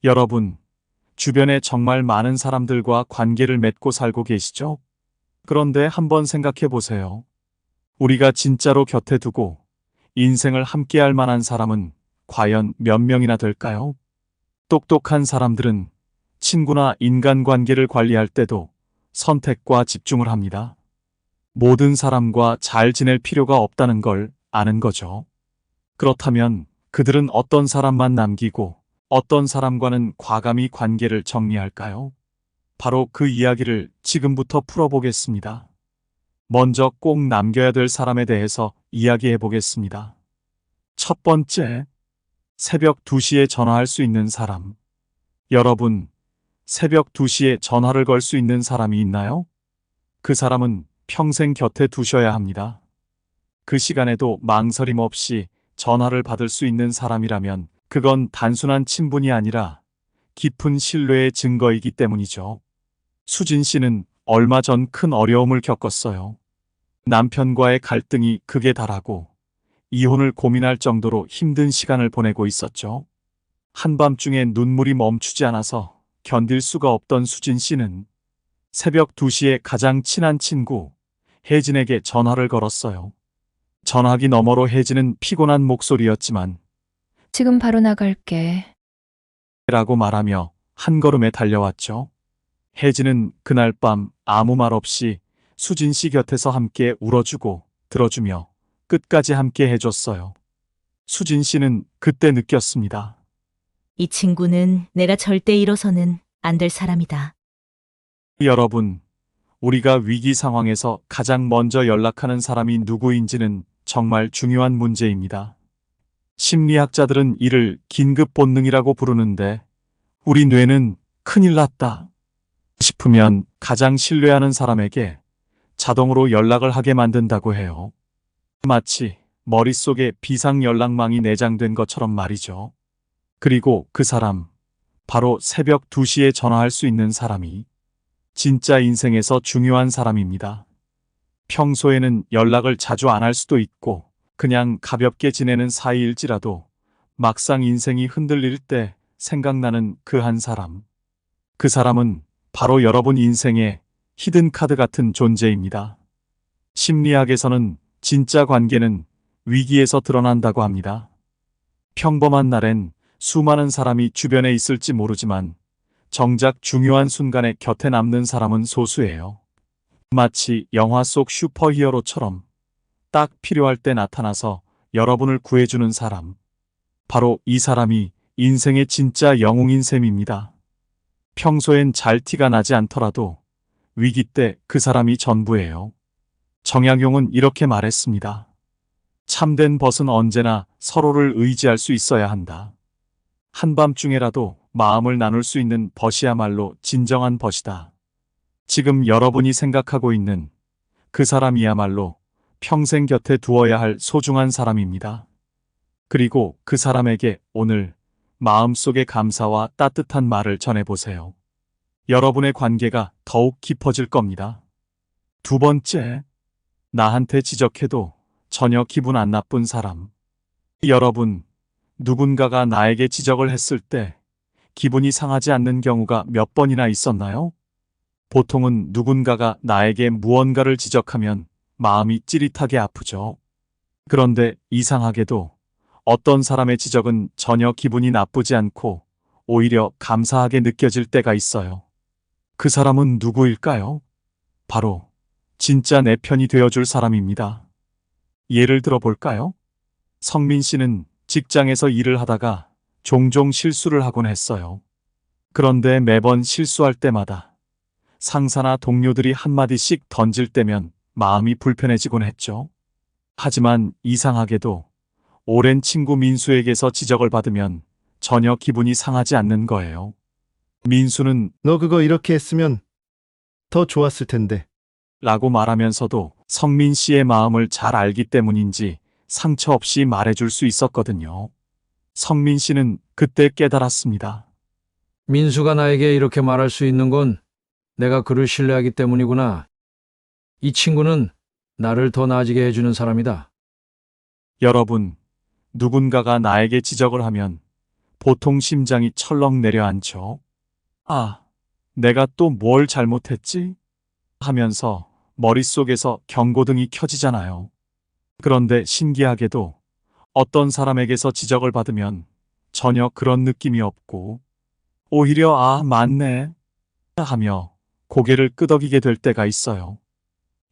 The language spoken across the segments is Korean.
여러분, 주변에 정말 많은 사람들과 관계를 맺고 살고 계시죠? 그런데 한번 생각해 보세요. 우리가 진짜로 곁에 두고 인생을 함께할 만한 사람은 과연 몇 명이나 될까요? 똑똑한 사람들은 친구나 인간관계를 관리할 때도 선택과 집중을 합니다. 모든 사람과 잘 지낼 필요가 없다는 걸 아는 거죠. 그렇다면 그들은 어떤 사람만 남기고 어떤 사람과는 과감히 관계를 정리할까요? 바로 그 이야기를 지금부터 풀어보겠습니다. 먼저 꼭 남겨야 될 사람에 대해서 이야기해 보겠습니다. 첫 번째, 새벽 2시에 전화할 수 있는 사람. 여러분, 새벽 2시에 전화를 걸 수 있는 사람이 있나요? 그 사람은 평생 곁에 두셔야 합니다. 그 시간에도 망설임 없이 전화를 받을 수 있는 사람이라면 그건 단순한 친분이 아니라 깊은 신뢰의 증거이기 때문이죠. 수진 씨는 얼마 전 큰 어려움을 겪었어요. 남편과의 갈등이 극에 달하고 이혼을 고민할 정도로 힘든 시간을 보내고 있었죠. 한밤중에 눈물이 멈추지 않아서 견딜 수가 없던 수진 씨는 새벽 2시에 가장 친한 친구 혜진에게 전화를 걸었어요. 전화기 너머로 혜진은 피곤한 목소리였지만 지금 바로 나갈게. 라고 말하며 한 걸음에 달려왔죠. 혜진은 그날 밤 아무 말 없이 수진 씨 곁에서 함께 울어주고 들어주며 끝까지 함께 해줬어요. 수진 씨는 그때 느꼈습니다. 이 친구는 내가 절대 잃어서는 안 될 사람이다. 여러분, 우리가 위기 상황에서 가장 먼저 연락하는 사람이 누구인지는 정말 중요한 문제입니다. 심리학자들은 이를 긴급 본능이라고 부르는데 우리 뇌는 큰일 났다 싶으면 가장 신뢰하는 사람에게 자동으로 연락을 하게 만든다고 해요. 마치 머릿속에 비상 연락망이 내장된 것처럼 말이죠. 그리고 그 사람, 바로 새벽 2시에 전화할 수 있는 사람이 진짜 인생에서 중요한 사람입니다. 평소에는 연락을 자주 안 할 수도 있고 그냥 가볍게 지내는 사이일지라도 막상 인생이 흔들릴 때 생각나는 그 한 사람. 그 사람은 바로 여러분 인생의 히든카드 같은 존재입니다. 심리학에서는 진짜 관계는 위기에서 드러난다고 합니다. 평범한 날엔 수많은 사람이 주변에 있을지 모르지만 정작 중요한 순간에 곁에 남는 사람은 소수예요. 마치 영화 속 슈퍼히어로처럼 딱 필요할 때 나타나서 여러분을 구해주는 사람. 바로 이 사람이 인생의 진짜 영웅인 셈입니다. 평소엔 잘 티가 나지 않더라도 위기 때 그 사람이 전부예요. 정약용은 이렇게 말했습니다. 참된 벗은 언제나 서로를 의지할 수 있어야 한다. 한밤중에라도 마음을 나눌 수 있는 벗이야말로 진정한 벗이다. 지금 여러분이 생각하고 있는 그 사람이야말로 평생 곁에 두어야 할 소중한 사람입니다. 그리고 그 사람에게 오늘 마음속의 감사와 따뜻한 말을 전해보세요. 여러분의 관계가 더욱 깊어질 겁니다. 두 번째, 나한테 지적해도 전혀 기분 안 나쁜 사람. 여러분, 누군가가 나에게 지적을 했을 때 기분이 상하지 않는 경우가 몇 번이나 있었나요? 보통은 누군가가 나에게 무언가를 지적하면 마음이 찌릿하게 아프죠. 그런데 이상하게도 어떤 사람의 지적은 전혀 기분이 나쁘지 않고 오히려 감사하게 느껴질 때가 있어요. 그 사람은 누구일까요? 바로 진짜 내 편이 되어줄 사람입니다. 예를 들어 볼까요? 성민 씨는 직장에서 일을 하다가 종종 실수를 하곤 했어요. 그런데 매번 실수할 때마다 상사나 동료들이 한마디씩 던질 때면 마음이 불편해지곤 했죠. 하지만 이상하게도 오랜 친구 민수에게서 지적을 받으면 전혀 기분이 상하지 않는 거예요. 민수는 너 그거 이렇게 했으면 더 좋았을 텐데. 라고 말하면서도 성민 씨의 마음을 잘 알기 때문인지 상처 없이 말해줄 수 있었거든요. 성민 씨는 그때 깨달았습니다. 민수가 나에게 이렇게 말할 수 있는 건 내가 그를 신뢰하기 때문이구나. 이 친구는 나를 더 나아지게 해주는 사람이다. 여러분, 누군가가 나에게 지적을 하면 보통 심장이 철렁 내려앉죠. 아, 내가 또 뭘 잘못했지? 하면서 머릿속에서 경고등이 켜지잖아요. 그런데 신기하게도 어떤 사람에게서 지적을 받으면 전혀 그런 느낌이 없고 오히려 아, 맞네 하며 고개를 끄덕이게 될 때가 있어요.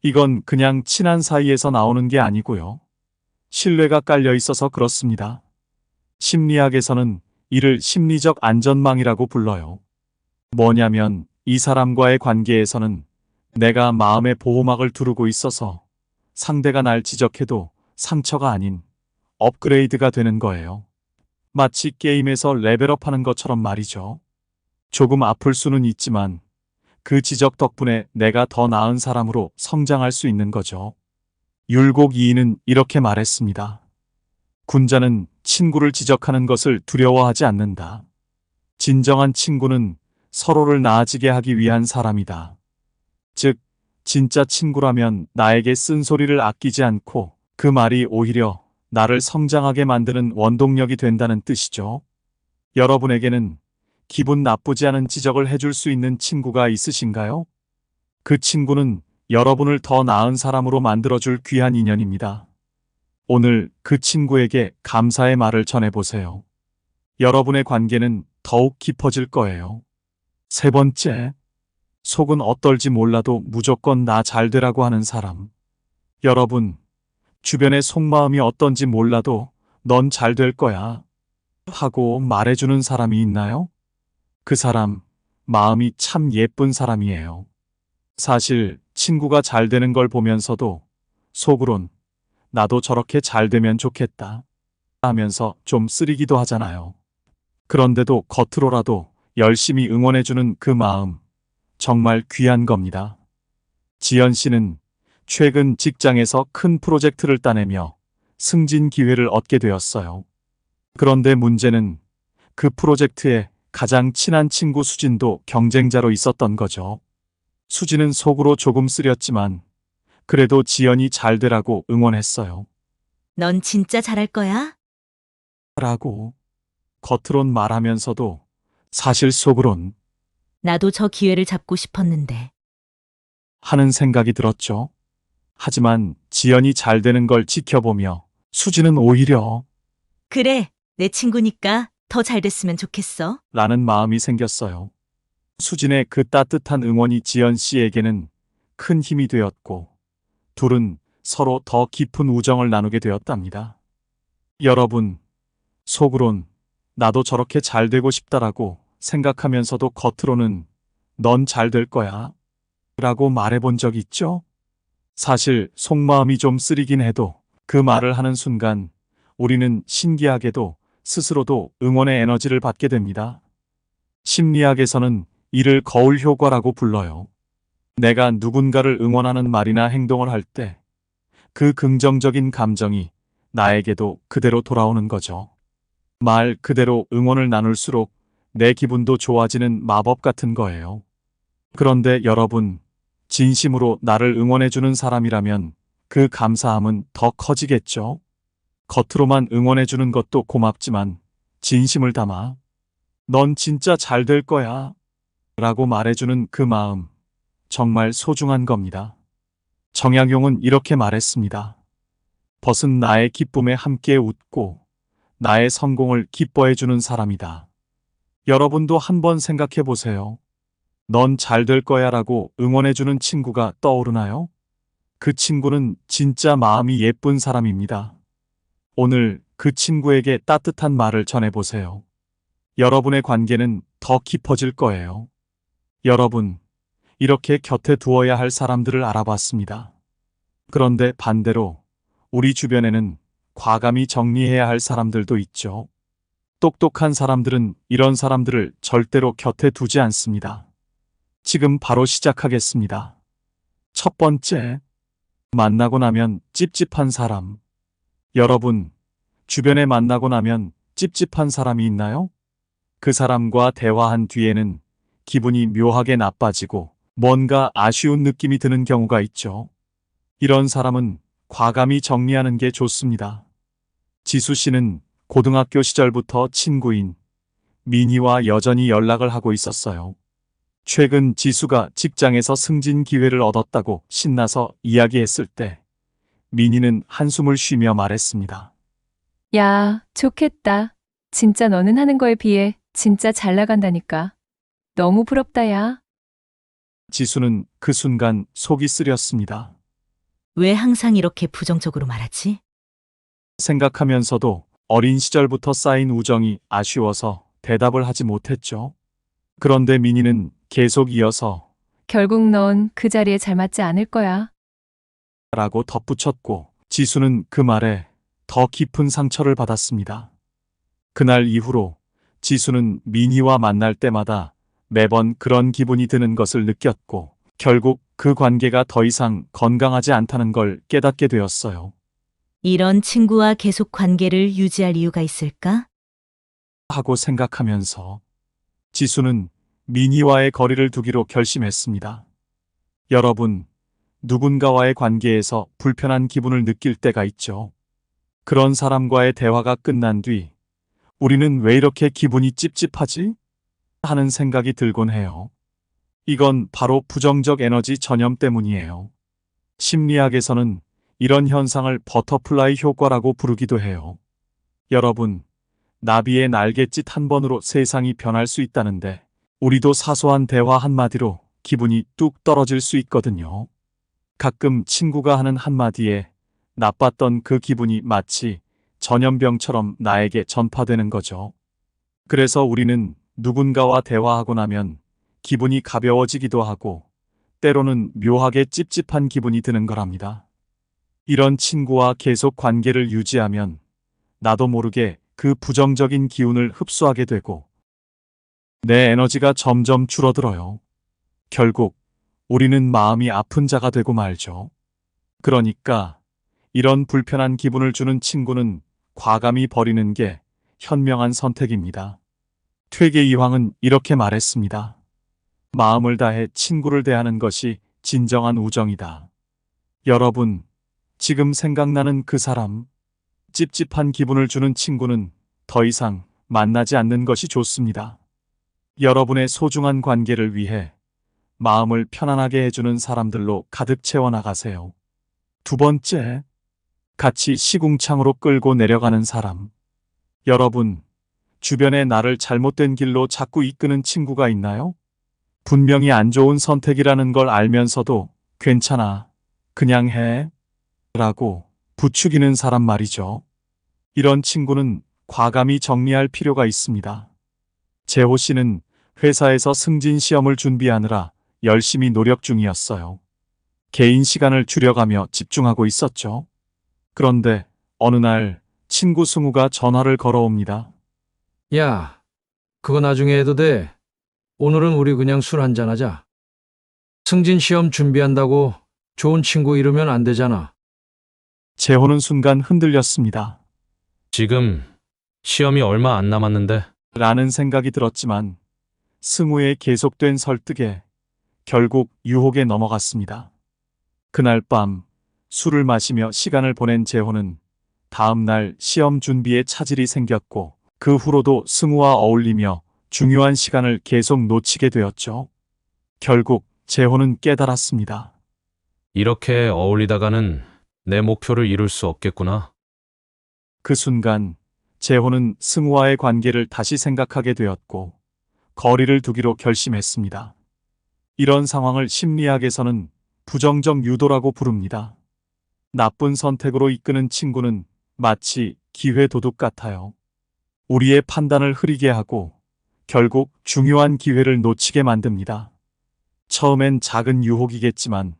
이건 그냥 친한 사이에서 나오는 게 아니고요. 신뢰가 깔려 있어서 그렇습니다. 심리학에서는 이를 심리적 안전망이라고 불러요. 뭐냐면 이 사람과의 관계에서는 내가 마음의 보호막을 두르고 있어서 상대가 날 지적해도 상처가 아닌 업그레이드가 되는 거예요. 마치 게임에서 레벨업하는 것처럼 말이죠. 조금 아플 수는 있지만 그 지적 덕분에 내가 더 나은 사람으로 성장할 수 있는 거죠. 율곡 이인은 이렇게 말했습니다. 군자는 친구를 지적하는 것을 두려워하지 않는다. 진정한 친구는 서로를 나아지게 하기 위한 사람이다. 즉, 진짜 친구라면 나에게 쓴소리를 아끼지 않고 그 말이 오히려 나를 성장하게 만드는 원동력이 된다는 뜻이죠. 여러분에게는 기분 나쁘지 않은 지적을 해줄 수 있는 친구가 있으신가요? 그 친구는 여러분을 더 나은 사람으로 만들어줄 귀한 인연입니다. 오늘 그 친구에게 감사의 말을 전해보세요. 여러분의 관계는 더욱 깊어질 거예요. 세 번째, 속은 어떨지 몰라도 무조건 나 잘 되라고 하는 사람. 여러분, 주변의 속마음이 어떤지 몰라도 넌 잘 될 거야 하고 말해주는 사람이 있나요? 그 사람, 마음이 참 예쁜 사람이에요. 사실 친구가 잘 되는 걸 보면서도 속으론 나도 저렇게 잘 되면 좋겠다 하면서 좀 쓰리기도 하잖아요. 그런데도 겉으로라도 열심히 응원해주는 그 마음, 정말 귀한 겁니다. 지연 씨는 최근 직장에서 큰 프로젝트를 따내며 승진 기회를 얻게 되었어요. 그런데 문제는 그 프로젝트에 가장 친한 친구 수진도 경쟁자로 있었던 거죠. 수진은 속으로 조금 쓰렸지만 그래도 지연이 잘 되라고 응원했어요. 넌 진짜 잘할 거야? 라고 겉으론 말하면서도 사실 속으론 나도 저 기회를 잡고 싶었는데. 하는 생각이 들었죠. 하지만 지연이 잘 되는 걸 지켜보며 수지는 오히려 그래, 내 친구니까 더 잘 됐으면 좋겠어. 라는 마음이 생겼어요. 수진의 그 따뜻한 응원이 지연 씨에게는 큰 힘이 되었고 둘은 서로 더 깊은 우정을 나누게 되었답니다. 여러분, 속으론 나도 저렇게 잘 되고 싶다라고 생각하면서도 겉으로는 넌 잘 될 거야 라고 말해본 적 있죠? 사실 속마음이 좀 쓰리긴 해도 그 말을 하는 순간 우리는 신기하게도 스스로도 응원의 에너지를 받게 됩니다. 심리학에서는 이를 거울 효과라고 불러요. 내가 누군가를 응원하는 말이나 행동을 할 때 그 긍정적인 감정이 나에게도 그대로 돌아오는 거죠. 말 그대로 응원을 나눌수록 내 기분도 좋아지는 마법 같은 거예요. 그런데 여러분, 진심으로 나를 응원해주는 사람이라면 그 감사함은 더 커지겠죠? 겉으로만 응원해주는 것도 고맙지만 진심을 담아 넌 진짜 잘 될 거야 라고 말해주는 그 마음, 정말 소중한 겁니다. 정약용은 이렇게 말했습니다. 벗은 나의 기쁨에 함께 웃고 나의 성공을 기뻐해주는 사람이다. 여러분도 한번 생각해 보세요. 넌 잘 될 거야 라고 응원해주는 친구가 떠오르나요? 그 친구는 진짜 마음이 예쁜 사람입니다. 오늘 그 친구에게 따뜻한 말을 전해보세요. 여러분의 관계는 더 깊어질 거예요. 여러분, 이렇게 곁에 두어야 할 사람들을 알아봤습니다. 그런데 반대로 우리 주변에는 과감히 정리해야 할 사람들도 있죠. 똑똑한 사람들은 이런 사람들을 절대로 곁에 두지 않습니다. 지금 바로 시작하겠습니다. 첫 번째, 만나고 나면 찝찝한 사람. 여러분, 주변에 만나고 나면 찝찝한 사람이 있나요? 그 사람과 대화한 뒤에는 기분이 묘하게 나빠지고 뭔가 아쉬운 느낌이 드는 경우가 있죠. 이런 사람은 과감히 정리하는 게 좋습니다. 지수 씨는 고등학교 시절부터 친구인 민희와 여전히 연락을 하고 있었어요. 최근 지수가 직장에서 승진 기회를 얻었다고 신나서 이야기했을 때 민희는 한숨을 쉬며 말했습니다. 야, 좋겠다. 진짜 너는 하는 거에 비해 진짜 잘 나간다니까. 너무 부럽다, 야. 지수는 그 순간 속이 쓰렸습니다. 왜 항상 이렇게 부정적으로 말하지? 생각하면서도 어린 시절부터 쌓인 우정이 아쉬워서 대답을 하지 못했죠. 그런데 민희는 계속 이어서 결국 넌 그 자리에 잘 맞지 않을 거야. 라고 덧붙였고 지수는 그 말에 더 깊은 상처를 받았습니다. 그날 이후로 지수는 민희와 만날 때마다 매번 그런 기분이 드는 것을 느꼈고 결국 그 관계가 더 이상 건강하지 않다는 걸 깨닫게 되었어요. 이런 친구와 계속 관계를 유지할 이유가 있을까? 하고 생각하면서 지수는 민희와의 거리를 두기로 결심했습니다. 여러분, 누군가와의 관계에서 불편한 기분을 느낄 때가 있죠. 그런 사람과의 대화가 끝난 뒤 우리는 왜 이렇게 기분이 찝찝하지? 하는 생각이 들곤 해요. 이건 바로 부정적 에너지 전염 때문이에요. 심리학에서는 이런 현상을 버터플라이 효과라고 부르기도 해요. 여러분, 나비의 날갯짓 한 번으로 세상이 변할 수 있다는데 우리도 사소한 대화 한마디로 기분이 뚝 떨어질 수 있거든요. 가끔 친구가 하는 한마디에 나빴던 그 기분이 마치 전염병처럼 나에게 전파되는 거죠. 그래서 우리는 누군가와 대화하고 나면 기분이 가벼워지기도 하고 때로는 묘하게 찝찝한 기분이 드는 거랍니다. 이런 친구와 계속 관계를 유지하면 나도 모르게 그 부정적인 기운을 흡수하게 되고 내 에너지가 점점 줄어들어요. 결국 우리는 마음이 아픈 자가 되고 말죠. 그러니까 이런 불편한 기분을 주는 친구는 과감히 버리는 게 현명한 선택입니다. 퇴계이황은 이렇게 말했습니다. 마음을 다해 친구를 대하는 것이 진정한 우정이다. 여러분, 지금 생각나는 그 사람, 찝찝한 기분을 주는 친구는 더 이상 만나지 않는 것이 좋습니다. 여러분의 소중한 관계를 위해 마음을 편안하게 해주는 사람들로 가득 채워나가세요. 두 번째, 같이 시궁창으로 끌고 내려가는 사람. 여러분, 주변에 나를 잘못된 길로 자꾸 이끄는 친구가 있나요? 분명히 안 좋은 선택이라는 걸 알면서도 괜찮아, 그냥 해, 라고 부추기는 사람 말이죠. 이런 친구는 과감히 정리할 필요가 있습니다. 재호 씨는 회사에서 승진 시험을 준비하느라 열심히 노력 중이었어요. 개인 시간을 줄여가며 집중하고 있었죠. 그런데 어느 날 친구 승우가 전화를 걸어옵니다. 야, 그거 나중에 해도 돼. 오늘은 우리 그냥 술 한잔 하자. 승진 시험 준비한다고 좋은 친구 이러면 안 되잖아. 재호는 순간 흔들렸습니다. 지금 시험이 얼마 안 남았는데 라는 생각이 들었지만 승우의 계속된 설득에 결국 유혹에 넘어갔습니다. 그날 밤 술을 마시며 시간을 보낸 재호는 다음 날 시험 준비에 차질이 생겼고 그 후로도 승우와 어울리며 중요한 시간을 계속 놓치게 되었죠. 결국 재호는 깨달았습니다. 이렇게 어울리다가는 내 목표를 이룰 수 없겠구나. 그 순간 재호는 승우와의 관계를 다시 생각하게 되었고 거리를 두기로 결심했습니다. 이런 상황을 심리학에서는 부정적 유도라고 부릅니다. 나쁜 선택으로 이끄는 친구는 마치 기회 도둑 같아요. 우리의 판단을 흐리게 하고 결국 중요한 기회를 놓치게 만듭니다. 처음엔 작은 유혹이겠지만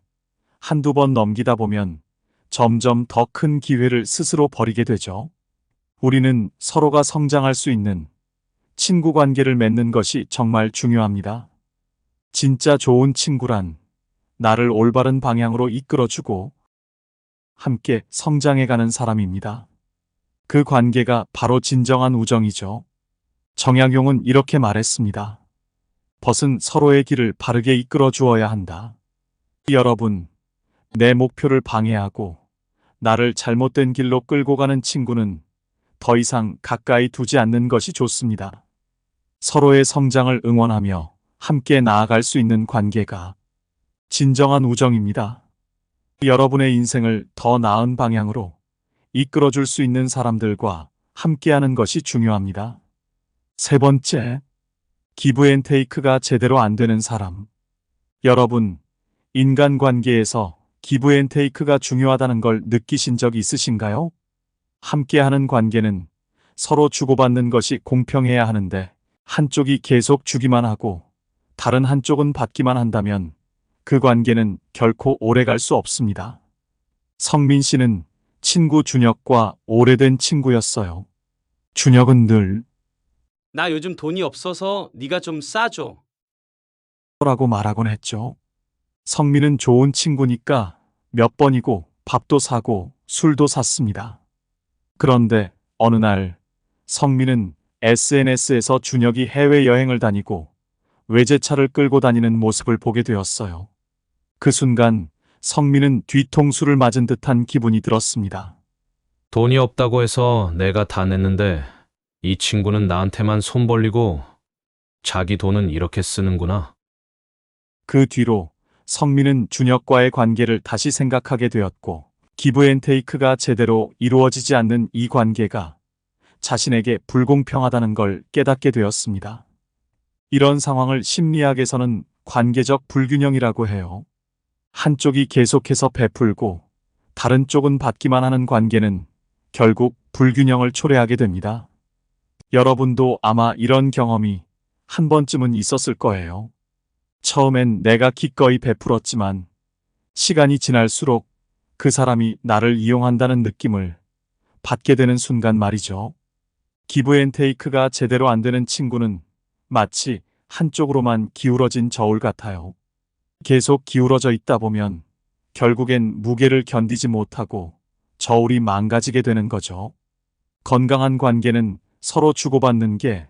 한두 번 넘기다 보면 점점 더 큰 기회를 스스로 버리게 되죠. 우리는 서로가 성장할 수 있는 친구 관계를 맺는 것이 정말 중요합니다. 진짜 좋은 친구란 나를 올바른 방향으로 이끌어주고 함께 성장해가는 사람입니다. 그 관계가 바로 진정한 우정이죠. 정약용은 이렇게 말했습니다. 벗은 서로의 길을 바르게 이끌어 주어야 한다. 여러분, 내 목표를 방해하고 나를 잘못된 길로 끌고 가는 친구는 더 이상 가까이 두지 않는 것이 좋습니다. 서로의 성장을 응원하며 함께 나아갈 수 있는 관계가 진정한 우정입니다. 여러분의 인생을 더 나은 방향으로 이끌어줄 수 있는 사람들과 함께하는 것이 중요합니다. 세 번째, 기브앤테이크가 제대로 안 되는 사람. 여러분, 인간관계에서 기브앤테이크가 중요하다는 걸 느끼신 적 있으신가요? 함께하는 관계는 서로 주고받는 것이 공평해야 하는데 한쪽이 계속 주기만 하고 다른 한쪽은 받기만 한다면 그 관계는 결코 오래 갈 수 없습니다. 성민 씨는 친구 준혁과 오래된 친구였어요. 준혁은 늘 나 요즘 돈이 없어서 네가 좀 싸줘. 라고 말하곤 했죠. 성민은 좋은 친구니까 몇 번이고 밥도 사고 술도 샀습니다. 그런데 어느 날 성민은 SNS에서 준혁이 해외여행을 다니고 외제차를 끌고 다니는 모습을 보게 되었어요. 그 순간 성민은 뒤통수를 맞은 듯한 기분이 들었습니다. 돈이 없다고 해서 내가 다 냈는데 이 친구는 나한테만 손 벌리고 자기 돈은 이렇게 쓰는구나. 그 뒤로 성민은 준혁과의 관계를 다시 생각하게 되었고 기브앤테이크가 제대로 이루어지지 않는 이 관계가 자신에게 불공평하다는 걸 깨닫게 되었습니다. 이런 상황을 심리학에서는 관계적 불균형이라고 해요. 한쪽이 계속해서 베풀고 다른 쪽은 받기만 하는 관계는 결국 불균형을 초래하게 됩니다. 여러분도 아마 이런 경험이 한 번쯤은 있었을 거예요. 처음엔 내가 기꺼이 베풀었지만 시간이 지날수록 그 사람이 나를 이용한다는 느낌을 받게 되는 순간 말이죠. 기브앤테이크가 제대로 안 되는 친구는 마치 한쪽으로만 기울어진 저울 같아요. 계속 기울어져 있다 보면 결국엔 무게를 견디지 못하고 저울이 망가지게 되는 거죠. 건강한 관계는 서로 주고받는 게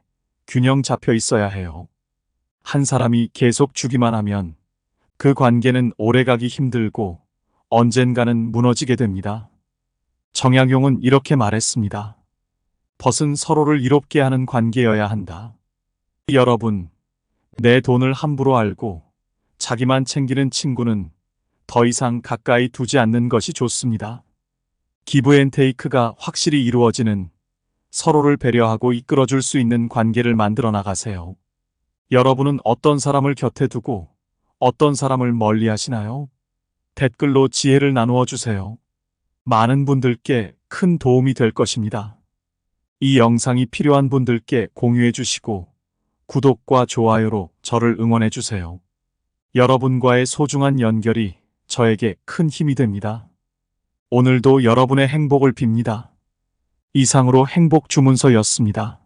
균형 잡혀 있어야 해요. 한 사람이 계속 주기만 하면 그 관계는 오래가기 힘들고 언젠가는 무너지게 됩니다. 정약용은 이렇게 말했습니다. 벗은 서로를 이롭게 하는 관계여야 한다. 여러분, 내 돈을 함부로 알고 자기만 챙기는 친구는 더 이상 가까이 두지 않는 것이 좋습니다. 기브앤테이크가 확실히 이루어지는 서로를 배려하고 이끌어줄 수 있는 관계를 만들어 나가세요. 여러분은 어떤 사람을 곁에 두고 어떤 사람을 멀리 하시나요? 댓글로 지혜를 나누어 주세요. 많은 분들께 큰 도움이 될 것입니다. 이 영상이 필요한 분들께 공유해 주시고 구독과 좋아요로 저를 응원해 주세요. 여러분과의 소중한 연결이 저에게 큰 힘이 됩니다. 오늘도 여러분의 행복을 빕니다. 이상으로 행복 주문서였습니다.